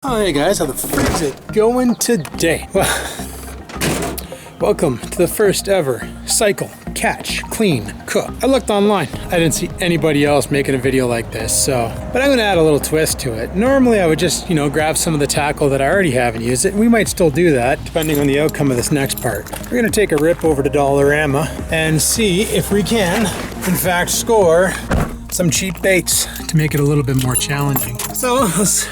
Oh, hey guys, how the frick is it going today? Well, welcome to the first ever cycle, catch, clean, cook. I looked online. I didn't see anybody else making a video like this, but I'm gonna add a little twist to it. Normally I would just, grab some of the tackle that I already have and use it. We might still do that depending on the outcome of this next part. We're gonna take a rip over to Dollarama and see if we can, in fact, score some cheap baits to make it a little bit more challenging. So let's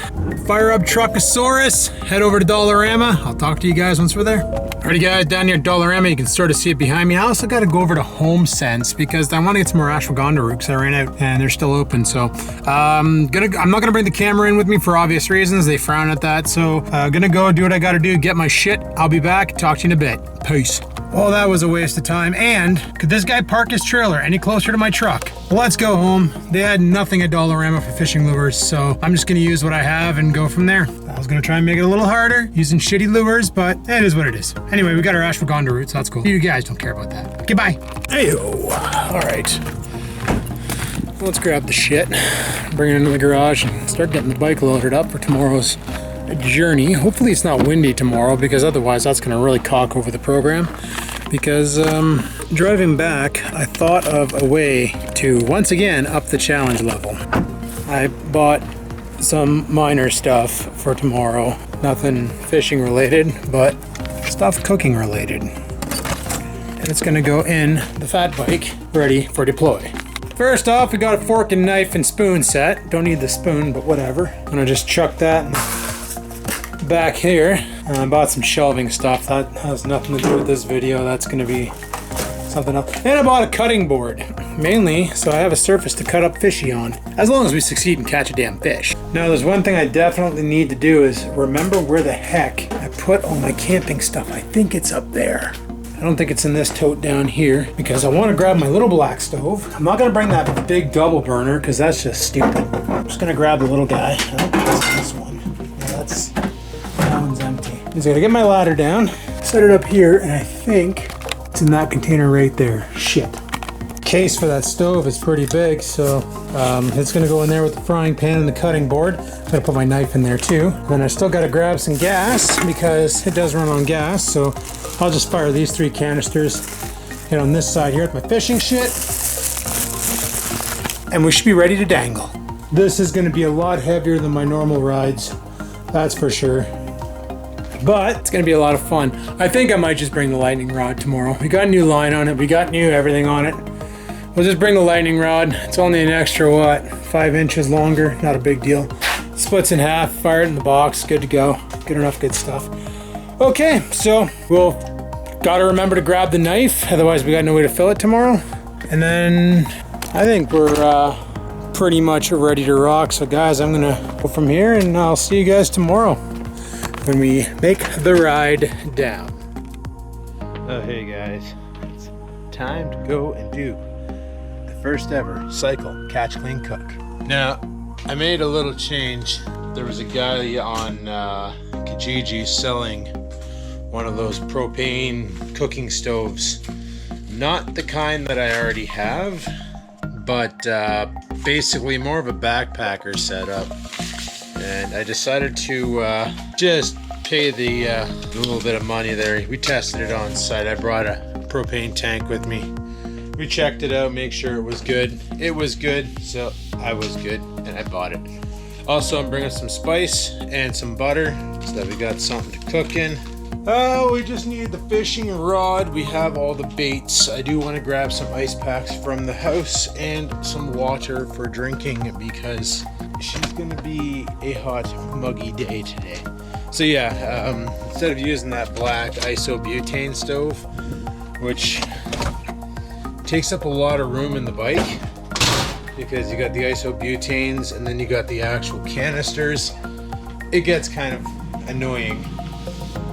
fire up Truckosaurus, head over to Dollarama. I'll talk to you guys once we're there. Alrighty guys, down near Dollarama, you can sort of see it behind me. I also got to go over to HomeSense because I want to get some more ashwagandha roots. I ran out and they're still open. So I'm not gonna bring the camera in with me for obvious reasons. They frown at that. So gonna go do what I gotta do, get my shit. I'll be back, talk to you in a bit. Peace. Well, that was a waste of time. And could this guy park his trailer any closer to my truck? Let's go home. They had nothing at Dollarama for fishing lures, so I'm just gonna use what I have and go from there. I was gonna try and make it a little harder using shitty lures, but it is what it is. Anyway, we got our ashwagandha roots, so that's cool. You guys don't care about that. Goodbye. Hey-o. All right. Let's grab the shit, bring it into the garage, and start getting the bike loaded up for tomorrow's journey. Hopefully it's not windy tomorrow, because otherwise that's gonna really cock over the program. Because driving back, I thought of a way to once again up the challenge level. I bought some minor stuff for tomorrow. Nothing fishing related, but stuff cooking related. And it's gonna go in the fat bike, ready for deploy. First off, we got a fork and knife and spoon set. Don't need the spoon, but whatever. I'm gonna just chuck that back here. I bought some shelving stuff. That has nothing to do with this video. That's gonna be something else. And I bought a cutting board, mainly so I have a surface to cut up fishy on, as long as we succeed and catch a damn fish. Now, there's one thing I definitely need to do is remember where the heck I put all my camping stuff. I think it's up there. I don't think it's in this tote down here, because I want to grab my little black stove. I'm not gonna bring that big double burner, because that's just stupid. I'm just gonna grab the little guy. I don't think it's this one. Yeah, that one's empty. I'm just gonna get my ladder down, set it up here, and I think it's in that container right there. Shit. Case for that stove is pretty big, so it's gonna go in there with the frying pan and the cutting board. I'm gonna put my knife in there too. Then I still gotta grab some gas because it does run on gas, so I'll just fire these 3 canisters and on this side here with my fishing shit, and we should be ready to dangle. This is gonna be a lot heavier than my normal rides, that's for sure. But it's gonna be a lot of fun. I think I might just bring the lightning rod tomorrow. We got a new line on it, we got new everything on it. We'll just bring the lightning rod. It's only an extra, 5 inches longer, not a big deal. Splits in half, fire it in the box, good to go. Good enough, good stuff. Okay, so we'll gotta remember to grab the knife, otherwise we got no way to fill it tomorrow. And then I think we're pretty much ready to rock. So guys, I'm gonna go from here and I'll see you guys tomorrow when we make the ride down. Oh, hey guys, it's time to go and do the first ever cycle, catch, clean, cook. Now, I made a little change. There was a guy on Kijiji selling one of those propane cooking stoves. Not the kind that I already have, but basically more of a backpacker setup. And I decided to just pay the little bit of money there. We tested it on site. I brought a propane tank with me. We checked it out, make sure it was good. It was good, so I was good, and I bought it. Also, I'm bringing some spice and some butter so that we got something to cook in. Oh, we just need the fishing rod. We have all the baits. I do want to grab some ice packs from the house and some water for drinking because she's going to be a hot, muggy day today. So yeah, instead of using that black isobutane stove, which takes up a lot of room in the bike because you got the isobutanes and then you got the actual canisters, it gets kind of annoying.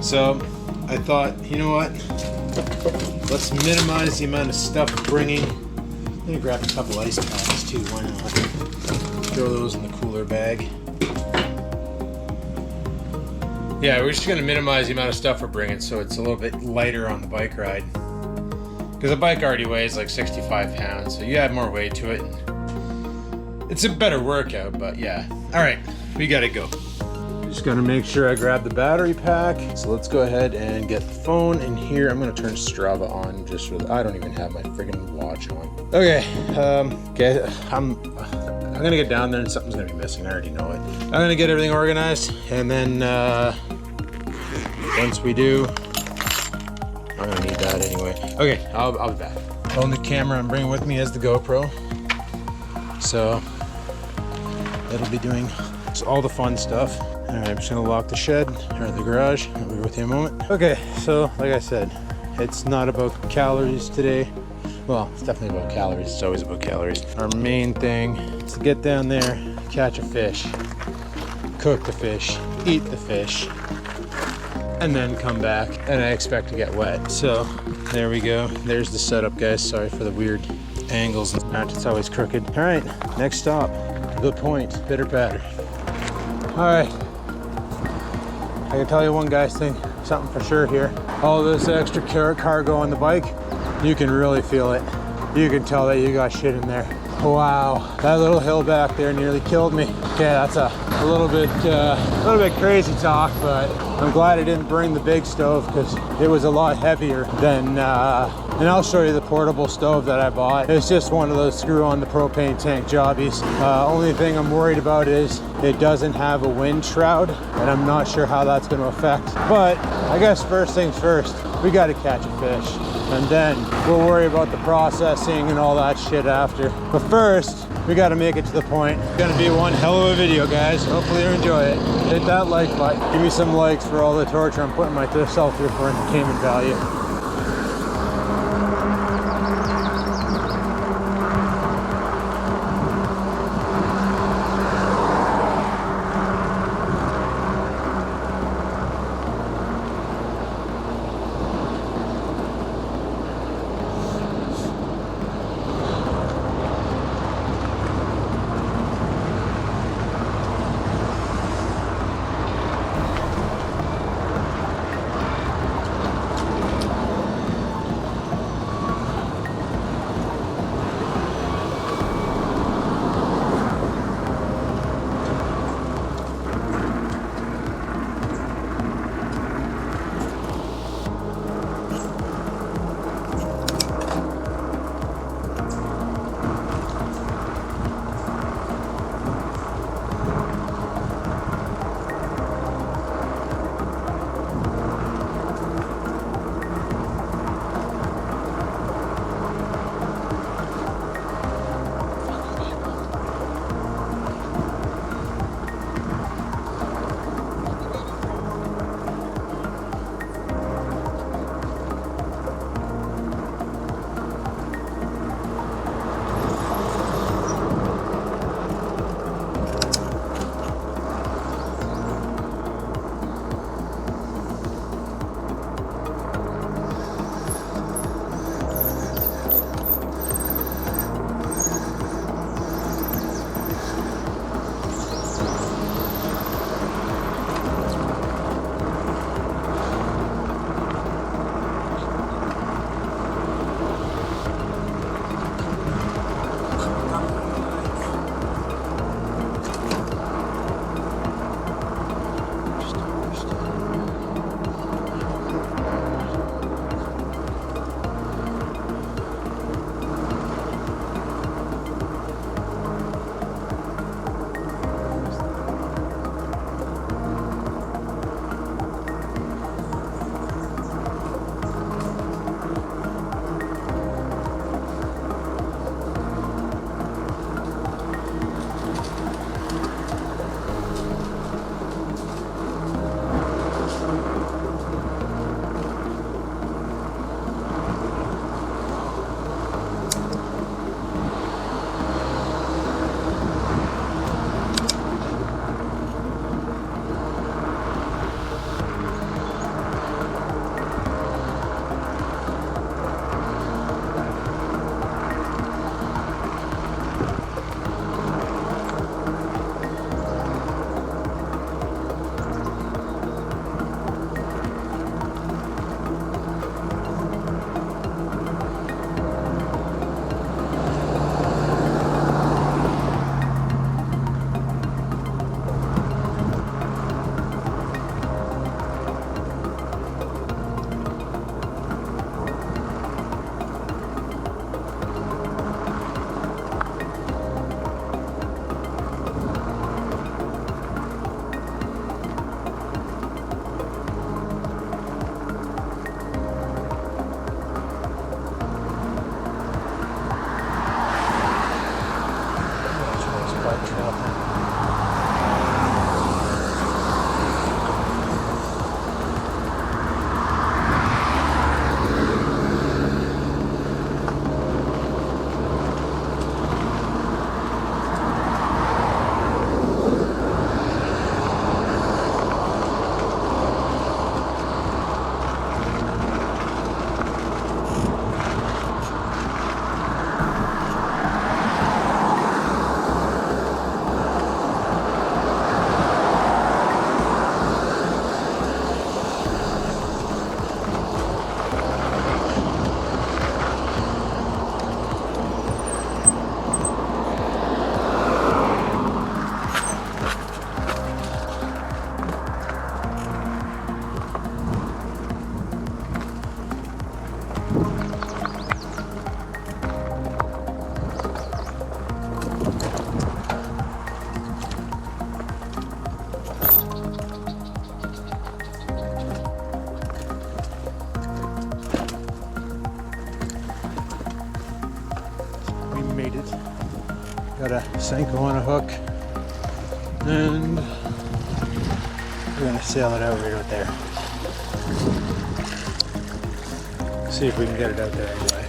So I thought, you know what, let's minimize the amount of stuff we're bringing. I'm gonna grab a couple ice packs too, why not? Throw those in the cooler bag. Yeah, we're just gonna minimize the amount of stuff we're bringing so it's a little bit lighter on the bike ride. Because the bike already weighs like 65 pounds, so you add more weight to it. It's a better workout, but yeah. All right, we gotta go. Just gotta make sure I grab the battery pack. So let's go ahead and get the phone in here. I'm gonna turn Strava on just for I don't even have my friggin' watch on. Okay, I'm gonna get down there and something's gonna be missing. I already know it. I'm gonna get everything organized, and then once we do, I'm gonna need that anyway. Okay, I'll be back. The only camera I'm bringing with me is the GoPro, so it'll be doing all the fun stuff. All right, I'm just gonna lock the shed or the garage. I'll be with you in a moment. Okay, so like I said, it's not about calories today. Well, it's definitely about calories. It's always about calories. Our main thing is to get down there, catch a fish, cook the fish, eat the fish, and then come back, and I expect to get wet. So there we go. There's the setup, guys. Sorry for the weird angles. It's always crooked. All right, next stop, the point, Bitter Patter. All right, I can tell you one guy's thing, something for sure here. All this extra cargo on the bike, you can really feel it. You can tell that you got shit in there. Wow, that little hill back there nearly killed me. Okay, that's a little bit crazy talk, but I'm glad I didn't bring the big stove because it was a lot heavier than, and I'll show you the portable stove that I bought. It's just one of those screw on the propane tank jobbies. Only thing I'm worried about is it doesn't have a wind shroud, and I'm not sure how that's going to affect. But I guess first things first, we got to catch a fish, and then we'll worry about the processing and all that shit after. But first, we got to make it to the point. It's gonna be one hell of a video, guys. Hopefully you enjoy it. Hit that like button. Give me some likes for all the torture I'm putting myself through for entertainment value. Senko on a hook, and we're gonna sail it out right out there. See if we can get it out there anyway.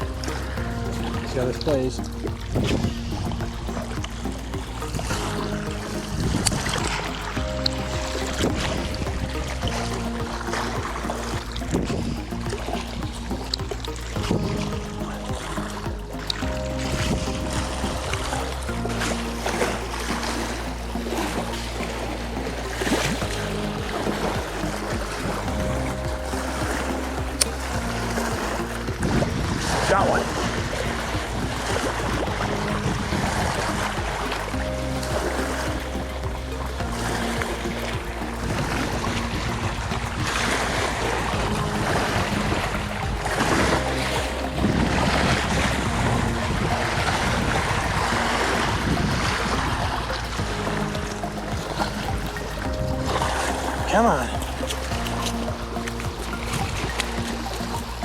See how this plays. Got one. Come on.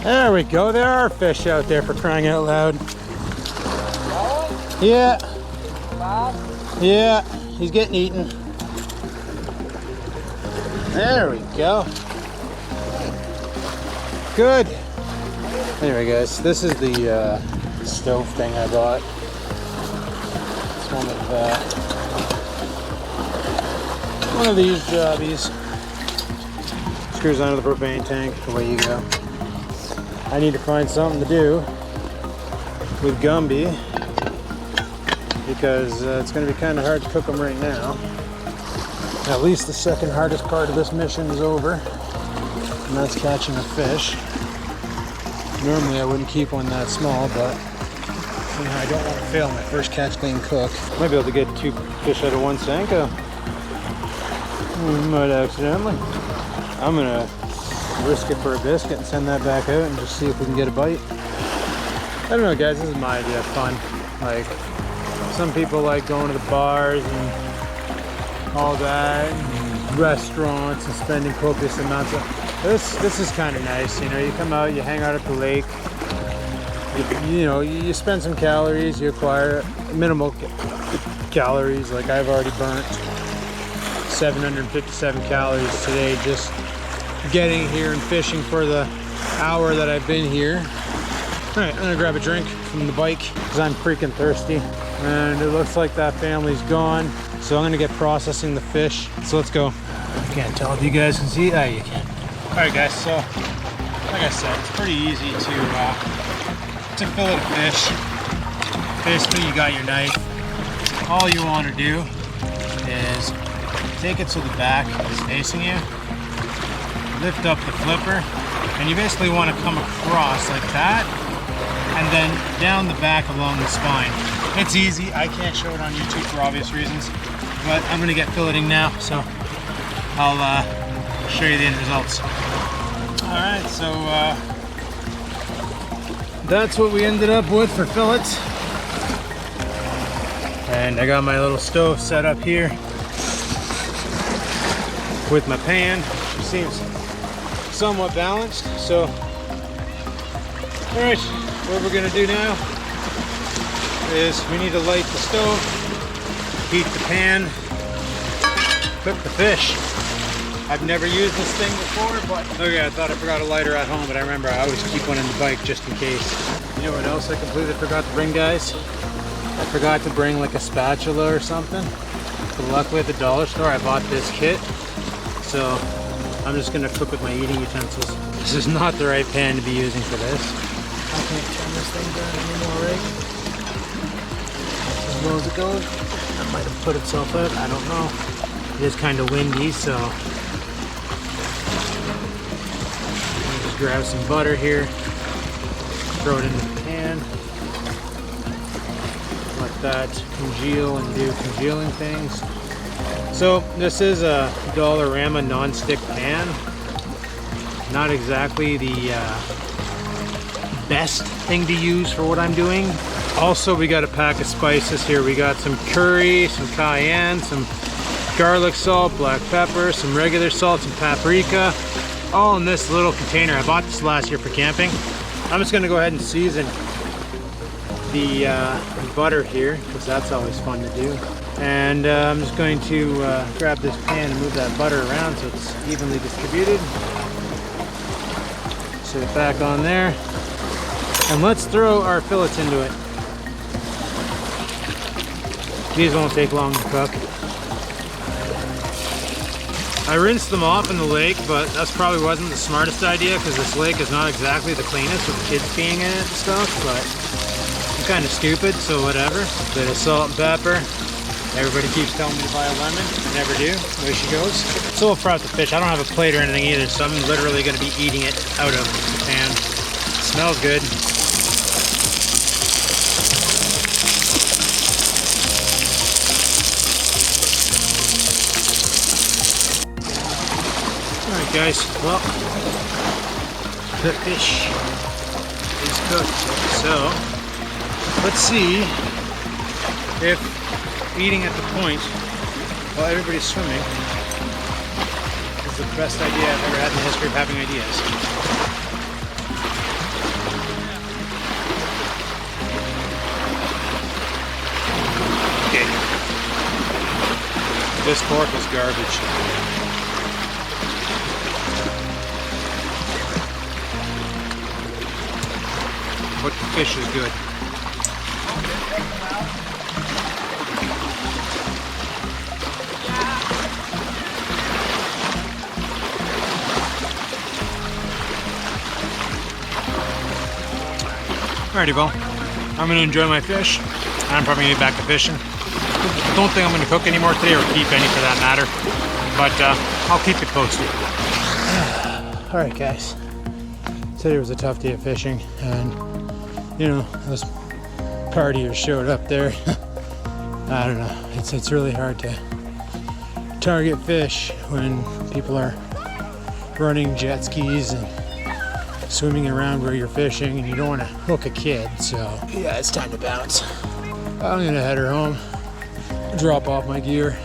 There we go. There are fish out there, for crying out loud. Yeah. Yeah, he's getting eaten. There we go. Good. Anyway, guys, this is the stove thing I bought. It's one of these jobbies. Screws onto the propane tank. Away you go. I need to find something to do with Gumby because it's going to be kind of hard to cook them right now. At least the second hardest part of this mission is over, and that's catching a fish. Normally I wouldn't keep one that small, but you know, I don't want to fail my first catch being cooked. Might be able to get 2 fish out of 1 Senko. Might accidentally. I'm going to risk it for a biscuit and send that back out and just see if we can get a bite. I don't know, guys, this is my idea of fun. Like, some people like going to the bars and all that, and restaurants and spending copious amounts of... This is kind of nice, you know, you come out, you hang out at the lake, you know, you spend some calories, you acquire minimal calories. Like, I've already burnt 757 calories today just getting here and fishing for the hour that I've been here. Alright, I'm gonna grab a drink from the bike because I'm freaking thirsty, and it looks like that family's gone, so I'm gonna get processing the fish. So let's go. I can't tell if you guys can see. Ah, you can. Alright guys, so like I said, it's pretty easy to fillet a fish. Basically, you got your knife. All you want to do is take it so the back is facing you, lift up the flipper, and you basically want to come across like that, and then down the back along the spine. It's easy. I can't show it on YouTube for obvious reasons, but I'm going to get filleting now, so I'll show you the end results. Alright, so that's what we ended up with for fillets. And I got my little stove set up here with my pan. It seems somewhat balanced. So, alright, what we're gonna do now is we need to light the stove, heat the pan, cook the fish. I've never used this thing before, but okay, I thought I forgot a lighter at home, but I remember I always keep one in the bike just in case. You know what else I completely forgot to bring, guys? I forgot to bring like a spatula or something. But luckily at the dollar store I bought this kit, so I'm just gonna cook with my eating utensils. This is not the right pan to be using for this. I can't turn this thing down anymore, right? As low as it goes. That might have put itself out, I don't know. It is kind of windy, so just grab some butter here, throw it in the pan, let that congeal and do congealing things. So this is a Dollarama non-stick pan. Not exactly the best thing to use for what I'm doing. Also, we got a pack of spices here. We got some curry, some cayenne, some garlic salt, black pepper, some regular salt, some paprika, all in this little container. I bought this last year for camping. I'm just gonna go ahead and season the butter here, because that's always fun to do. And I'm just going to grab this pan and move that butter around so it's evenly distributed. Set it back on there. And let's throw our fillets into it. These won't take long to cook. I rinsed them off in the lake, but that's probably wasn't the smartest idea because this lake is not exactly the cleanest with the kids being in it and stuff, but I'm kind of stupid, so whatever. Bit of salt and pepper. Everybody keeps telling me to buy a lemon. I never do. Away she goes. So we'll fry out the fish. I don't have a plate or anything either, so I'm literally going to be eating it out of the pan. It smells good. Alright guys, well, the fish is cooked. So, let's see if eating at the point while everybody's swimming is the best idea I've ever had in the history of having ideas. Okay. This fork is garbage. But the fish is good. Alrighty, well, I'm going to enjoy my fish. I'm probably going to get back to fishing. Don't think I'm going to cook any more today, or keep any for that matter. But I'll keep you posted. Alright guys, today was a tough day of fishing, and you know, those partiers showed up there. I don't know, it's really hard to target fish when people are running jet skis and swimming around where you're fishing, and you don't want to hook a kid. So yeah, it's time to bounce. I'm gonna head her home, drop off my gear,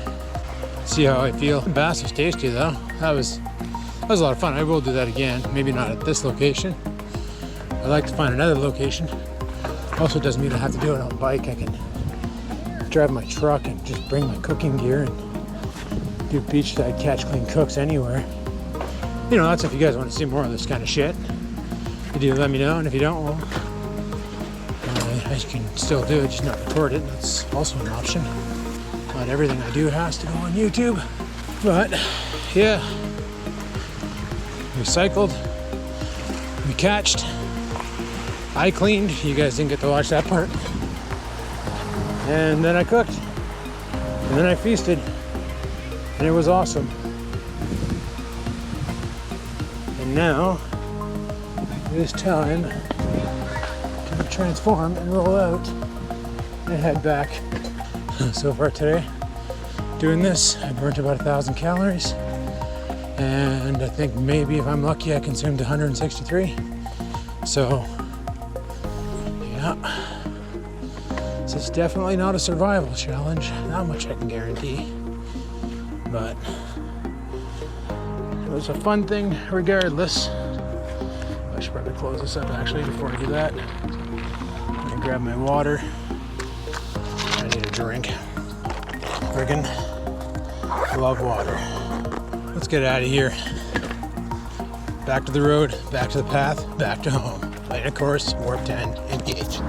see how I feel. The bass was tasty though. That was a lot of fun. I will do that again, maybe not at this location. I'd like to find another location. Also doesn't mean I have to do it on a bike. I can drive my truck and just bring my cooking gear and do beachside catch clean cooks anywhere. You know, that's if you guys want to see more of this kind of shit. If you do, let me know, and if you don't, well, I can still do it, just not record it. That's also an option. Not everything I do has to go on YouTube. But yeah, we cycled, we catched, I cleaned. You guys didn't get to watch that part. And then I cooked, and then I feasted, and it was awesome. And now it is time to transform and roll out and head back. So far today, doing this, I burnt about 1,000 calories, and I think maybe if I'm lucky I consumed 163. So yeah, so it's definitely not a survival challenge, not much I can guarantee, but it was a fun thing regardless. I should probably close this up actually before I do that. I'm gonna grab my water. I need a drink. Friggin' love water. Let's get out of here. Back to the road, back to the path, back to home. Light a course, warp 10, engage.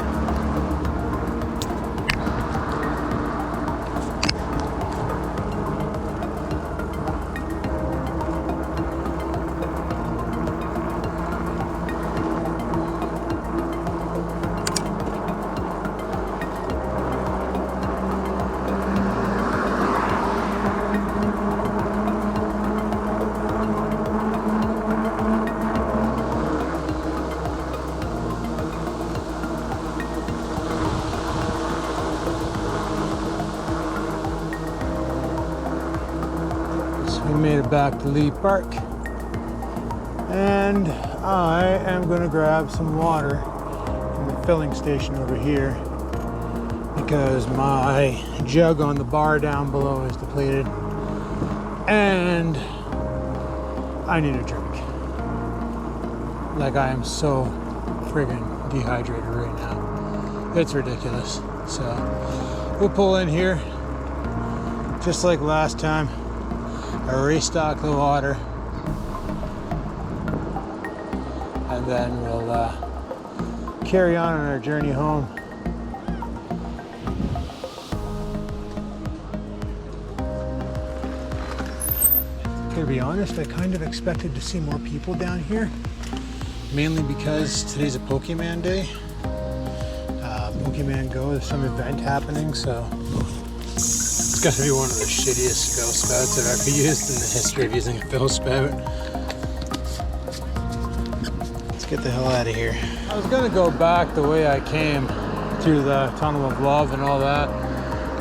We made it back to Lee Park, and I am going to grab some water from the filling station over here because my jug on the bar down below is depleted and I need a drink. Like, I am so friggin' dehydrated right now. It's ridiculous. So we'll pull in here just like last time. I restock the water, and then we'll carry on our journey home. To be honest, I kind of expected to see more people down here, mainly because today's a Pokemon day. Pokemon Go, there's some event happening, so it's got to be one of the shittiest fill spouts I've ever used in the history of using a fill spout. Let's get the hell out of here. I was gonna go back the way I came, through the Tunnel of Love and all that,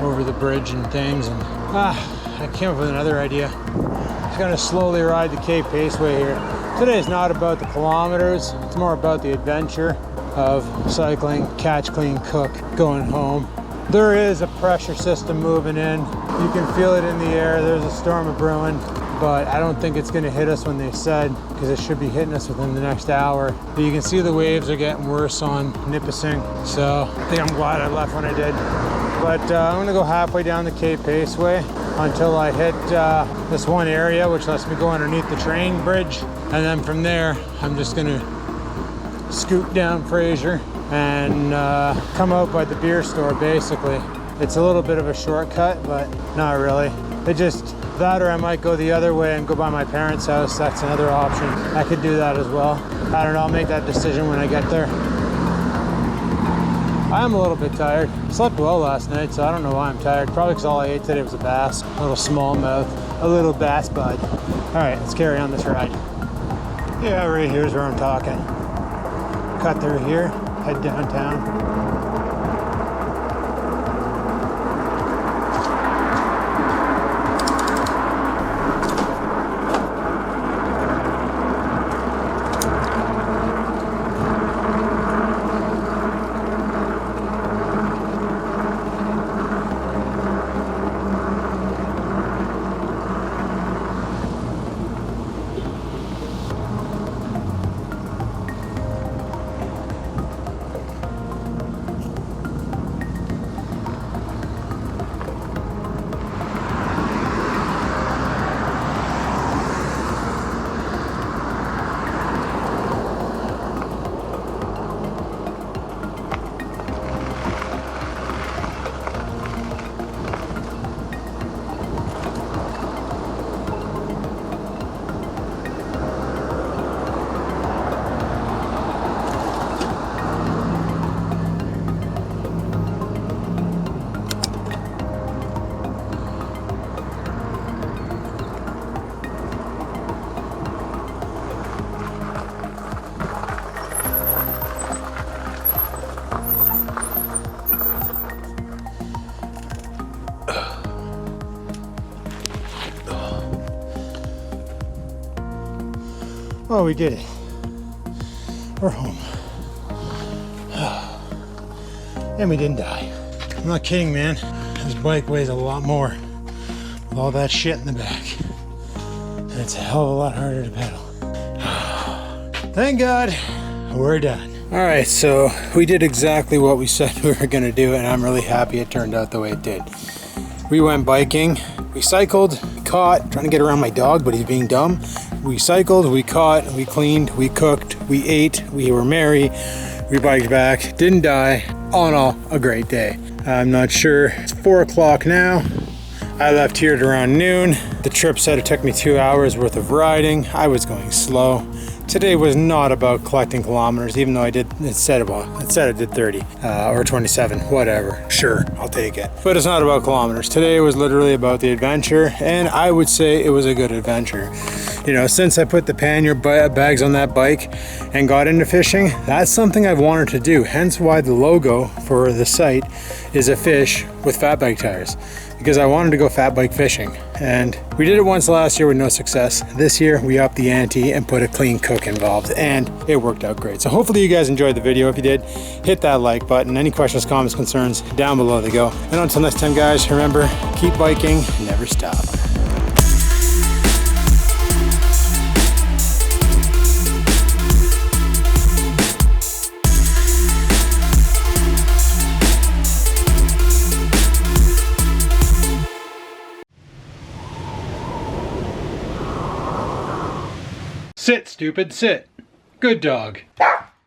over the bridge and things, and I came up with another idea. I'm gonna slowly ride the Cape Paceway here. Today is not about the kilometers, it's more about the adventure of cycling, catch, clean, cook, going home. There is a pressure system moving in. You can feel it in the air. There's a storm of brewing, but I don't think it's gonna hit us when they said, because it should be hitting us within the next hour. But you can see the waves are getting worse on Nipissing, so I think I'm glad I left when I did. But I'm gonna go halfway down the Cape Paceway until I hit this one area, which lets me go underneath the train bridge. And then from there, I'm just gonna scoot down Fraser and come out by the beer store, basically. It's a little bit of a shortcut, but not really. It just, that or I might go the other way and go by my parents' house. That's another option. I could do that as well. I don't know, I'll make that decision when I get there. I'm a little bit tired. Slept well last night, so I don't know why I'm tired. Probably because all I ate today was a bass, a little smallmouth, a little bass bud. All right, let's carry on this ride. Yeah, right here's where I'm talking. Cut through here, head downtown. Oh, we did it. We're home. And we didn't die. I'm not kidding, man. This bike weighs a lot more with all that shit in the back. And it's a hell of a lot harder to pedal. Thank God, we're done. All right, so we did exactly what we said we were gonna do, and I'm really happy it turned out the way it did. We went biking, we cycled, we caught, trying to get around my dog, but he's being dumb. We cycled, we caught, we cleaned, we cooked, we ate, we were merry, we biked back, didn't die. All in all, a great day. I'm not sure, it's 4 o'clock now. I left here at around noon. The trip said it took me 2 hours worth of riding. I was going slow. Today was not about collecting kilometers, even though it said I did 30 or 27, whatever. Sure, I'll take it. But it's not about kilometers. Today was literally about the adventure, and I would say it was a good adventure. You know, since I put the pannier bags on that bike and got into fishing, that's something I've wanted to do. Hence why the logo for the site is a fish with fat bike tires, because I wanted to go fat bike fishing. And we did it once last year with no success. This year we upped the ante and put a clean cook involved, and it worked out great. So hopefully you guys enjoyed the video. If you did, hit that like button. Any questions, comments, concerns, down below they go. And until next time, guys, remember, keep biking, never stop. Sit, stupid, sit. Good dog.